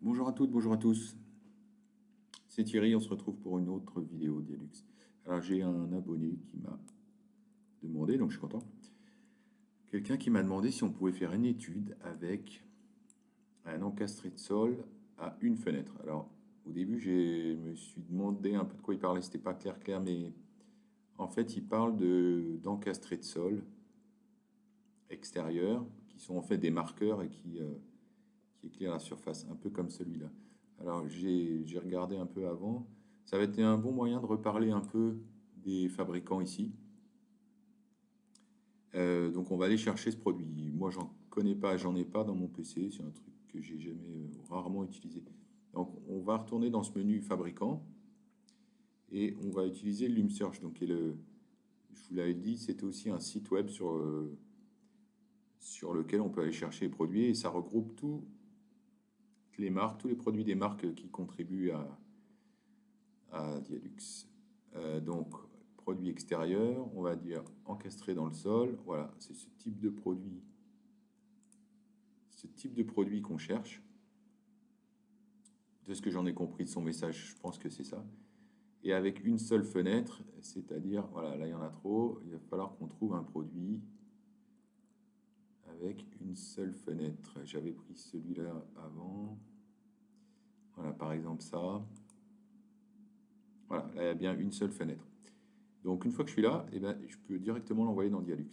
Bonjour à toutes, bonjour à tous. C'est Thierry, on se retrouve pour une autre vidéo Dialux. Alors j'ai un abonné qui m'a demandé, donc je suis content. Quelqu'un qui m'a demandé si on pouvait faire une étude avec un encastré de sol à une fenêtre. Alors au début, je me suis demandé un peu de quoi il parlait, c'était pas clair, mais en fait il parle d'encastrés de sol extérieurs qui sont en fait des marqueurs et qui éclairent la surface, un peu comme celui-là. Alors j'ai regardé un peu avant. Ça va être un bon moyen de reparler un peu des fabricants ici. Donc on va aller chercher ce produit. Moi j'en connais pas, j'en ai pas dans mon PC. C'est un truc que j'ai jamais rarement utilisé. Donc on va retourner dans ce menu fabricant et on va utiliser LumSearch. Donc je vous l'avais dit, c'était aussi un site web sur lequel on peut aller chercher les produits et ça regroupe toutes les marques, tous les produits des marques qui contribuent à Dialux. Donc, produit extérieur, on va dire encastré dans le sol. Voilà, c'est ce type de produit qu'on cherche. De ce que j'en ai compris de son message, je pense que c'est ça. Et avec une seule fenêtre, c'est-à-dire, voilà, là il y en a trop, il va falloir qu'on trouve un produit avec une seule fenêtre. J'avais pris celui-là avant. Voilà, par exemple ça. Voilà, là il y a bien une seule fenêtre. Donc une fois que je suis là, eh ben, je peux directement l'envoyer dans Dialux.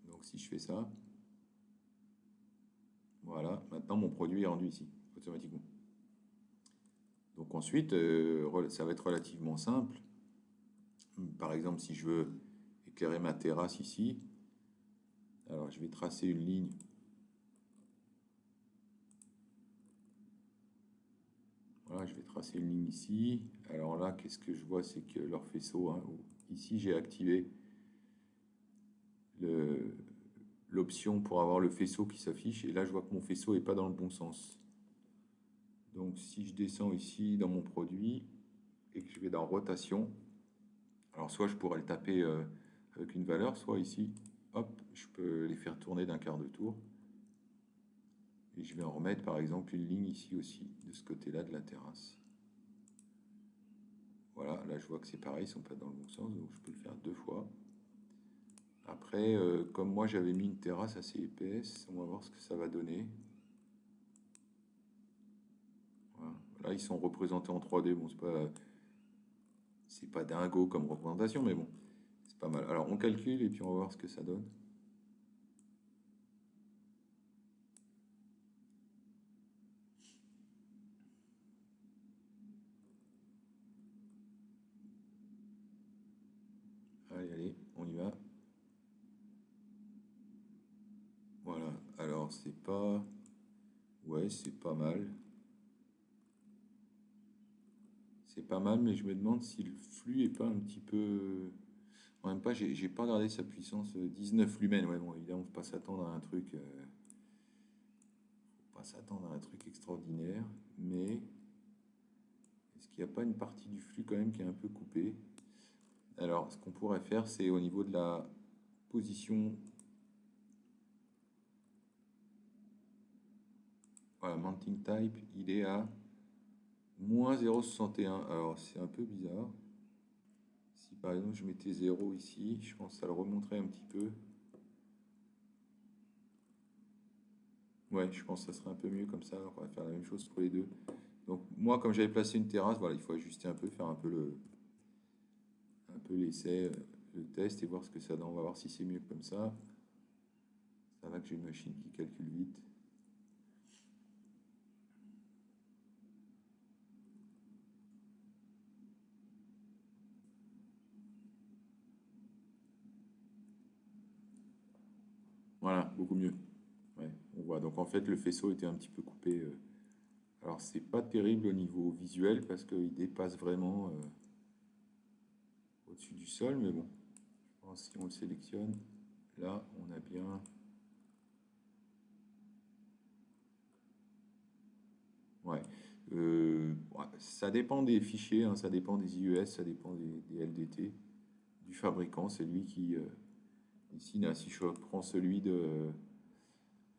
Donc si je fais ça, voilà, maintenant mon produit est rendu ici, automatiquement. Donc ensuite, ça va être relativement simple. Par exemple, si je veux éclairer ma terrasse ici, alors je vais tracer une ligne. Voilà, je vais tracer une ligne ici. Alors là, qu'est-ce que je vois? C'est que leur faisceau, hein, ici j'ai activé le- l'option pour avoir le faisceau qui s'affiche. Et là, je vois que mon faisceau n'est pas dans le bon sens. Donc si je descends ici dans mon produit et que je vais dans rotation, alors soit je pourrais le taper avec une valeur, soit ici, hop, je peux les faire tourner d'un quart de tour. Et je vais en remettre par exemple une ligne ici aussi, de ce côté-là de la terrasse. Voilà, là je vois que c'est pareil, ils sont pas dans le bon sens, donc je peux le faire deux fois. Après, comme moi j'avais mis une terrasse assez épaisse, on va voir ce que ça va donner. Voilà. Là ils sont représentés en 3D, bon c'est pas dingo comme représentation, mais bon, c'est pas mal. Alors on calcule et puis on va voir ce que ça donne. Allez, allez, on y va. Voilà, alors c'est pas... Ouais, c'est pas mal. C'est pas mal, mais je me demande si le flux est pas un petit peu... En même pas, j'ai pas regardé sa puissance. 19 lumens, ouais, bon, évidemment, faut pas s'attendre à un truc... faut pas s'attendre à un truc extraordinaire, mais... Est-ce qu'il n'y a pas une partie du flux quand même qui est un peu coupée? Alors, ce qu'on pourrait faire, c'est au niveau de la position... Voilà, mounting type, il est à moins 0,61. Alors, c'est un peu bizarre. Si par exemple je mettais 0 ici, je pense que ça le remonterait un petit peu. Ouais, je pense que ça serait un peu mieux comme ça. On va faire la même chose pour les deux. Donc moi, comme j'avais placé une terrasse, voilà, il faut ajuster un peu, faire un peu l'essai, le test et voir ce que ça donne. On va voir si c'est mieux comme ça. Ça va que j'ai une machine qui calcule vite. Voilà, beaucoup mieux. Ouais, on voit. Donc en fait, le faisceau était un petit peu coupé. Alors c'est pas terrible au niveau visuel parce qu'il dépasse vraiment au-dessus du sol, mais bon, je pense que si on le sélectionne, là, on a bien. Ouais. Ouais, ça dépend des fichiers, hein, ça dépend des IES, ça dépend des LDT, du fabricant. C'est lui qui, ici, là, si je prends celui de...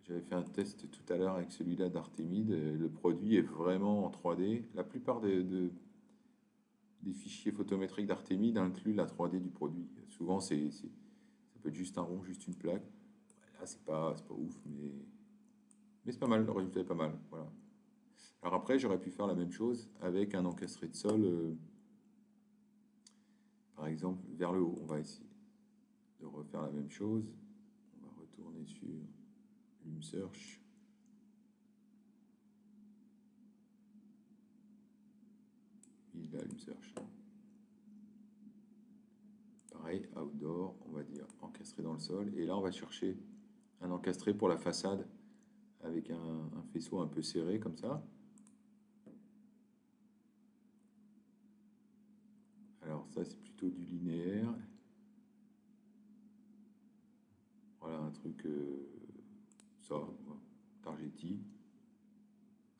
J'avais fait un test tout à l'heure avec celui-là d'Artemide. Le produit est vraiment en 3D. La plupart des fichiers photométriques d'Artemide incluent la 3D du produit. Souvent, ça peut être juste un rond, juste une plaque. Là, c'est pas ouf, mais c'est pas mal. Le résultat est pas mal. Voilà. Alors après, j'aurais pu faire la même chose avec un encastré de sol, par exemple, vers le haut. On va essayer de refaire la même chose. On va retourner sur LumSearch. Il a LumSearch. Pareil, outdoor, on va dire encastré dans le sol. Et là, on va chercher un encastré pour la façade avec un faisceau un peu serré comme ça. Alors ça, c'est plutôt du linéaire. Voilà, un truc, ça, Targetti.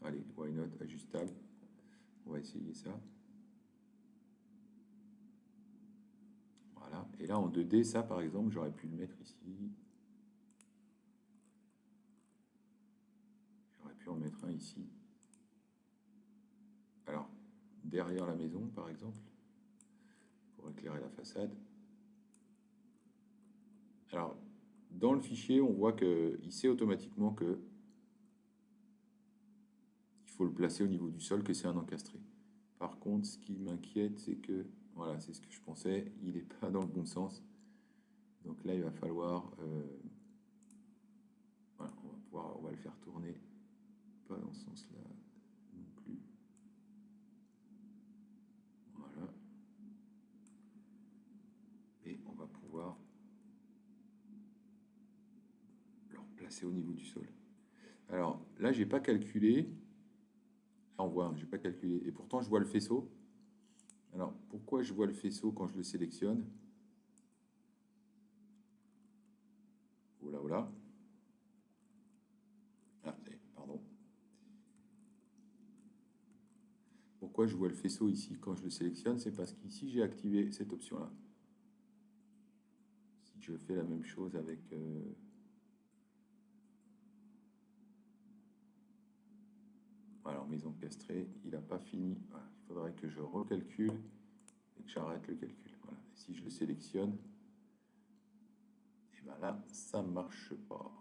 Allez, why not, ajustable. On va essayer ça. Voilà, et là en 2D, ça par exemple, j'aurais pu le mettre ici. J'aurais pu en mettre un ici. Alors, derrière la maison par exemple, pour éclairer la façade. Alors, dans le fichier, on voit qu'il sait automatiquement que il faut le placer au niveau du sol, que c'est un encastré. Par contre, ce qui m'inquiète, c'est que, voilà, c'est ce que je pensais, il n'est pas dans le bon sens. Donc là, il va falloir, voilà, on va le faire tourner, pas dans ce sens-là non plus. Voilà. Et on va pouvoir le replacer au niveau du sol. Alors là, j'ai pas calculé. Là, on voit, j'ai pas calculé. Et pourtant, je vois le faisceau. Alors, pourquoi je vois le faisceau quand je le sélectionne? Oula, oula. Ah, pardon. Pourquoi je vois le faisceau ici quand je le sélectionne? C'est parce qu'ici, j'ai activé cette option-là. Si je fais la même chose avec... alors, maison castrée, il n'a pas fini. Voilà, il faudrait que je recalcule et que j'arrête le calcul. Voilà. Et si je le sélectionne, et bien là, ça ne marche pas.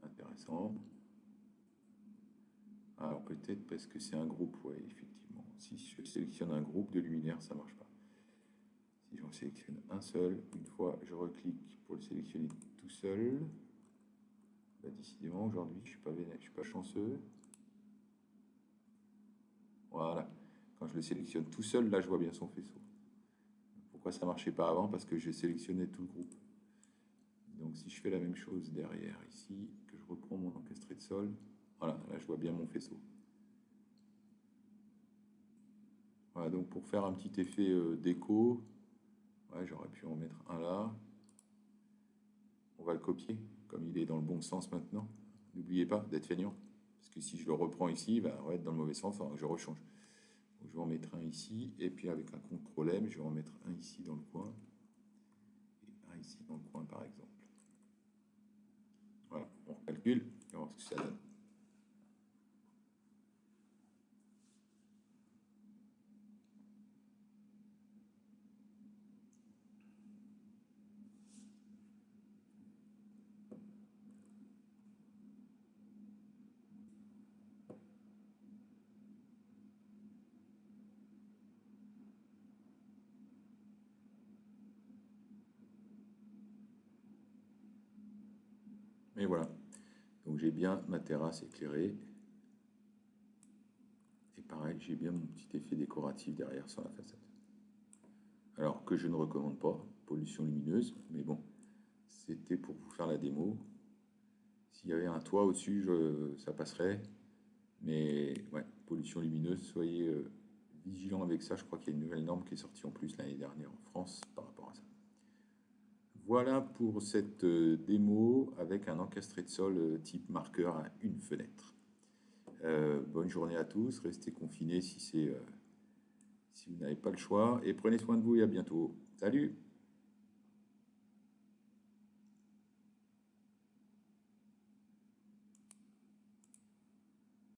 Intéressant. Alors peut-être parce que c'est un groupe, ouais, effectivement. Si je sélectionne un groupe de luminaires, ça ne marche pas. Si j'en sélectionne un seul, une fois je reclique pour le sélectionner tout seul, bah, décidément aujourd'hui je suis pas chanceux. Voilà, quand je le sélectionne tout seul, là je vois bien son faisceau. Pourquoi ça marchait pas avant? Parce que j'ai sélectionné tout le groupe. Donc si je fais la même chose derrière ici, que je reprends mon encastré de sol, voilà, là je vois bien mon faisceau. Voilà, donc pour faire un petit effet déco, ouais, j'aurais pu en mettre un là. On va le copier, comme il est dans le bon sens maintenant. N'oubliez pas d'être feignant, parce que si je le reprends ici, il va être dans le mauvais sens, alors je rechange. Donc je vais en mettre un ici, et puis avec un CTRL M, je vais en mettre un ici dans le coin, et un ici dans le coin par exemple. Voilà, on recalcule, et on va voir ce que ça donne. Et voilà, donc j'ai bien ma terrasse éclairée. Et pareil, j'ai bien mon petit effet décoratif derrière sur la façade. Alors que je ne recommande pas, pollution lumineuse, mais bon, c'était pour vous faire la démo. S'il y avait un toit au-dessus, ça passerait. Mais ouais, pollution lumineuse, soyez vigilants avec ça. Je crois qu'il y a une nouvelle norme qui est sortie en plus l'année dernière en France par rapport à ça. Voilà pour cette démo avec un encastré de sol type marqueur à une fenêtre. Bonne journée à tous, restez confinés si vous n'avez pas le choix et prenez soin de vous et à bientôt. Salut!